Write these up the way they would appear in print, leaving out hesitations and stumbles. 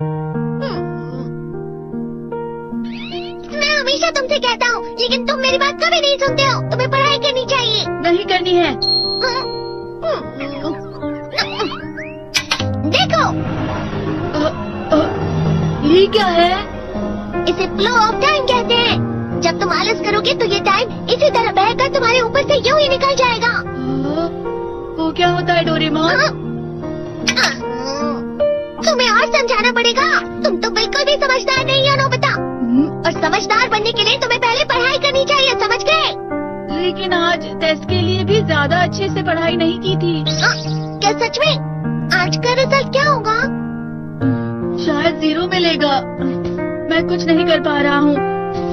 मैं हमेशा तुमसे कहता हूँ, लेकिन तुम मेरी बात कभी नहीं सुनते हो। तुम्हें पढ़ाई करनी चाहिए। नहीं करनी है। देखो, ये क्या है? इसे फ्लो ऑफ टाइम कहते हैं। जब तुम आलस करोगे तो ये टाइम इसी तरह बहकर तुम्हारे ऊपर से यूं ही निकल जाएगा। वो क्या होता है डोरेमोन? तुम्हें और समझाना पड़ेगा। तुम तो बिल्कुल भी समझदार नहीं हो नोबिता। और समझदार बनने के लिए तुम्हें पहले पढ़ाई करनी चाहिए, समझ गए? लेकिन आज टेस्ट के लिए भी ज्यादा अच्छे से पढ़ाई नहीं की थी। क्या सच में? आज का रिजल्ट क्या होगा? शायद 0 मिलेगा। मैं कुछ नहीं कर पा रहा हूँ।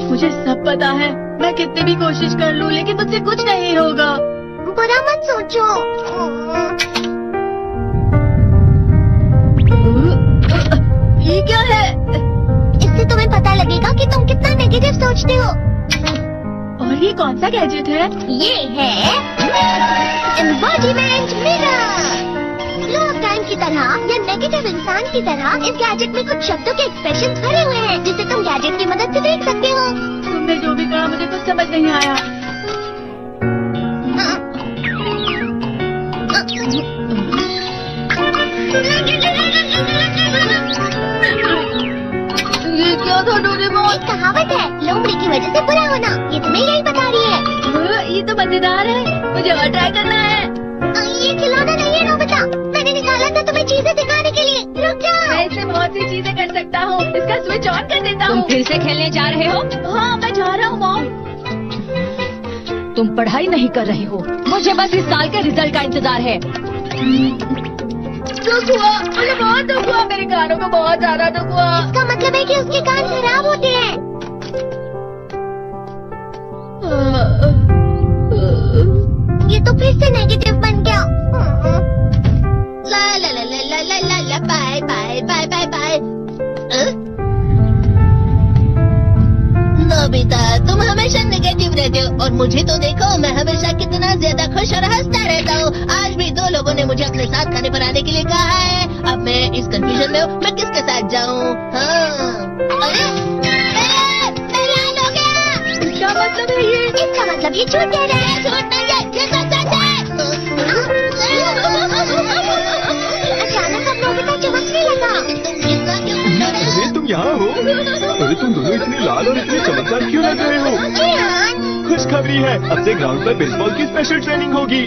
मुझे सब पता है। मैं कितनी भी कोशिश कर लूँ, लेकिन मुझसे कुछ नहीं होगा। बुरा मत सोचो। ये क्या है? इससे तुम्हें पता लगेगा कि तुम कितना नेगेटिव सोचते हो। और ये कौन सा गैजेट है? ये है embodiment mirror. Flow of time की तरह या नेगेटिव इंसान की तरह इस गैजेट में कुछ शब्दों के एक्सप्रेशन भरे हुए हैं, जिसे तुम गैजेट की मदद से देख सकते हो। तुमने जो भी कहा मुझे कुछ समझ नहीं आया। ये क्या था डोरेमोन? एक कहावत है, लोमड़ी की वजह से बुरा होना। ये तुम्हें यही बता रही है। ये तो मजेदार है। मुझे और ट्राई करना है। ये खिलौना नहीं है नोबिता। मैंने निकाला था तुम्हें चीजें दिखाने के लिए। रुक जाओ। मैं इससे बहुत सी चीजें कर सकता हूँ। इसका स्विच ऑन कर देता हूँ। तुम फिर से खेलने जा रहे हो? हाँ, मैं जा रहा हूँ मॉम। तुम पढ़ाई नहीं कर रहे हो। मुझे बस इस साल के रिजल्ट का इंतजार है। दुख हुआ, मुझे बहुत दुख हुआ। मेरे कानों को बहुत ज्यादा दुख हुआ। इसका मतलब है कि उसके कान खराब होते हैं। ये तो फिर से नेगेटिव बन गया। ला ला ला ला ला ला ला ला bye bye bye bye bye. Nobita, तुम हमेशा नेगेटिव रहते हो और मुझे तो देखो, मैं हमेशा कितना ज्यादा खुश और हंसता रहता हूँ। आज भी 2 लोगों ने मुझे अपने साथ खाने पर आने के लिए कहा है। अब मैं इस कंफ्यूजन में हूँ, मैं किसके साथ जाऊँ? हाँ, अरे मैं लाल हो गया। क्या मतलब है ये? इसका मतलब ये झूठ कह रहा है। झूठ नहीं है, ये सच है। अचानक अब नोबिता चमकने लगा। अरे तुम यहाँ हो? अरे तुम दोनों इतने लाल और इतने चमकदार क्यों लग रहे हो? खुशखबरी है, अब से ग्राउंड पर बेसबॉल की स्पेशल ट्रेनिंग होगी।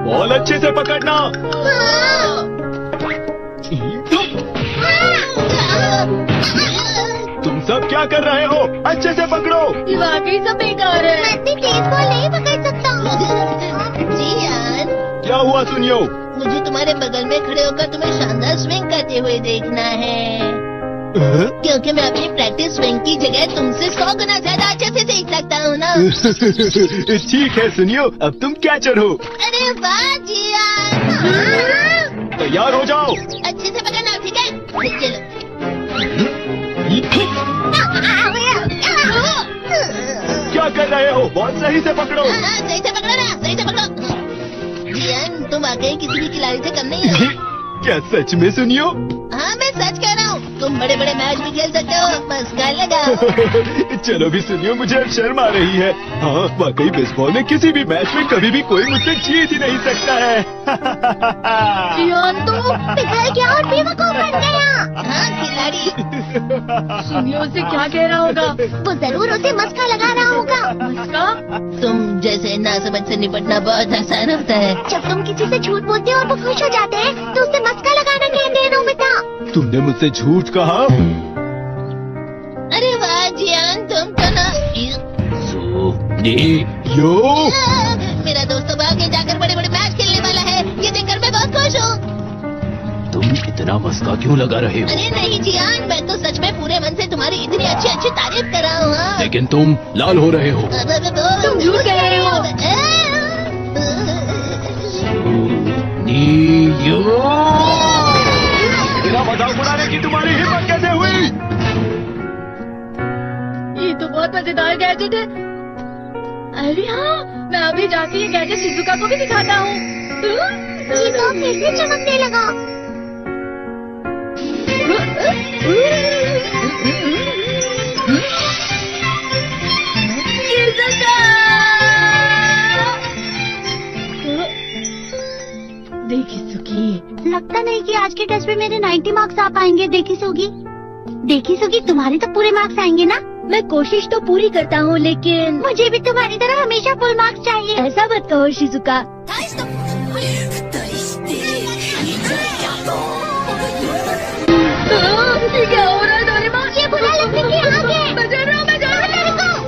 बॉल अच्छे से पकड़ना। तुम सब क्या कर रहे हो? अच्छे से पकड़ो। ये वाकई सब बेकार है। मैं इतनी तेज बॉल नहीं पकड़ सकता हूँ। जियान, क्या हुआ सुनियो? मुझे तुम्हारे बगल में खड़े होकर तुम्हें शानदार स्विंग करते हुए देखना है, क्योंकि मैं अपनी प्रैक्टिस स्विंग की जगह तुमसे 100 गुना ज्यादा अच्छे से सीख सकता हूँ ना। ठीक है सुनियो, अब तुम कैचर हो। अरे वाह जियान। तैयार हो जाओ। अच्छे से पकड़ना, ठीक है? चलो। क्या कर रहे हो? बॉल सही से पकड़ो। सही से पकड़ो ना, सही से पकड़ो। जियान, तुम वाकई किसी भी खिलाड़ी से कम नहीं हो। क्या सच में सुनियो? हाँ, मैं सच कह रहा हूँ। तुम बड़े बड़े मैच भी खेल सकते हो, बस कर लगाओ। चलो भी सुनियो, मुझे अब शर्म आ रही है। हाँ, वाकई बेसबॉल में किसी भी मैच में कभी भी कोई मुझसे जीत ही नहीं सकता है। जियान, तो पिघल गया और बेवकूफ बन गया। हाँ खिलाड़ी। सुनियो उसे क्या कह रहा होगा? वो जरूर उसे मस्का लगा रहा होगा। मस्का? तुम जैसे नासमझ से निपटना बहुत आसान होता है। जब तुम किसी से झूठ बोलते हो और वो खुश हो जाते हैं, तो उससे मस्का लगाना कहते हैं नोबिता। तुमने मुझसे झूठ कहा? अरे वाह जियान, तुम तो ना। यो मेरा दोस्त तो आगे जाकर बड़े बड़े मैच खेलने वाला है। ये देखकर मैं बहुत खुश हूँ। तुम इतना मस्का क्यों लगा रहे हो? अरे नहीं जियान, मैं तो सच में पूरे मन से तुम्हारी इतनी अच्छी अच्छी तारीफ कर रहा हूँ। हाँ। लेकिन तुम लाल हो रहे हो। तुम झूठ कह रहे हो। मेरा मजाक उड़ाने की तुम्हारी हिम्मत कैसे हुई? ये तो बहुत मजेदार गैजेट है। अरे हाँ, मैं अभी जाके ये गैजेट शिजुका को भी दिखाता हूँ। ये तो फिर से चमकने लगा। देखिसुकी, लगता नहीं कि आज के टेस्ट में मेरे 90 मार्क्स आ पाएंगे। देखिसुकी, देखिसुकी, तुम्हारे तो पूरे मार्क्स आएंगे ना? मैं कोशिश तो पूरी करता हूँ, लेकिन मुझे भी तुम्हारी तरह हमेशा फुल मार्क्स चाहिए। ऐसा मत कहो शिजुका। ये क्या हो रहा है डोरेमोन? ये बुरा लगने की आग है। मैं डर रहा हूँ, मैं डर रहा हूँ।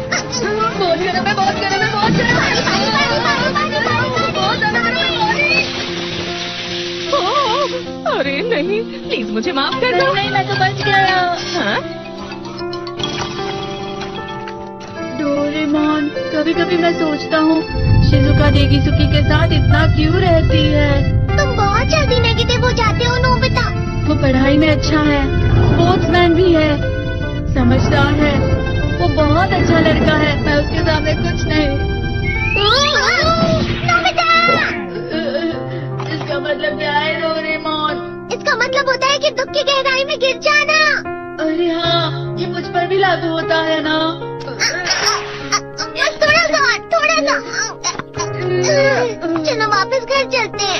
बहुत गर्म है, बहुत गर्म है, बहुत गर्म है। बहुत ज्यादा गर्म है, ओह, अरे नहीं, प्लीज मुझे माफ कर दो। नहीं, मैं तो बच गया। हाँ? डोरेमोन, कभी कभी मैं सोचता हूँ शिजुका डेगिसुकी के साथ इतना क्यों रहती है। तुम बहुत जल्दी नेगेटिव हो जाते हो नोबिता। वो पढ़ाई में अच्छा है, स्पोर्ट्समैन भी है, समझदार है, वो बहुत अच्छा लड़का है। मैं उसके सामने कुछ नहीं। नोबिता! इसका मतलब क्या है डोरेमोन? इसका मतलब होता है कि दुख की गहराई में गिर जाना। अरे हाँ, ये मुझ पर भी लागू होता है ना। थोड़ा सा, थोड़ा सा। चलो वापस घर चलते हैं।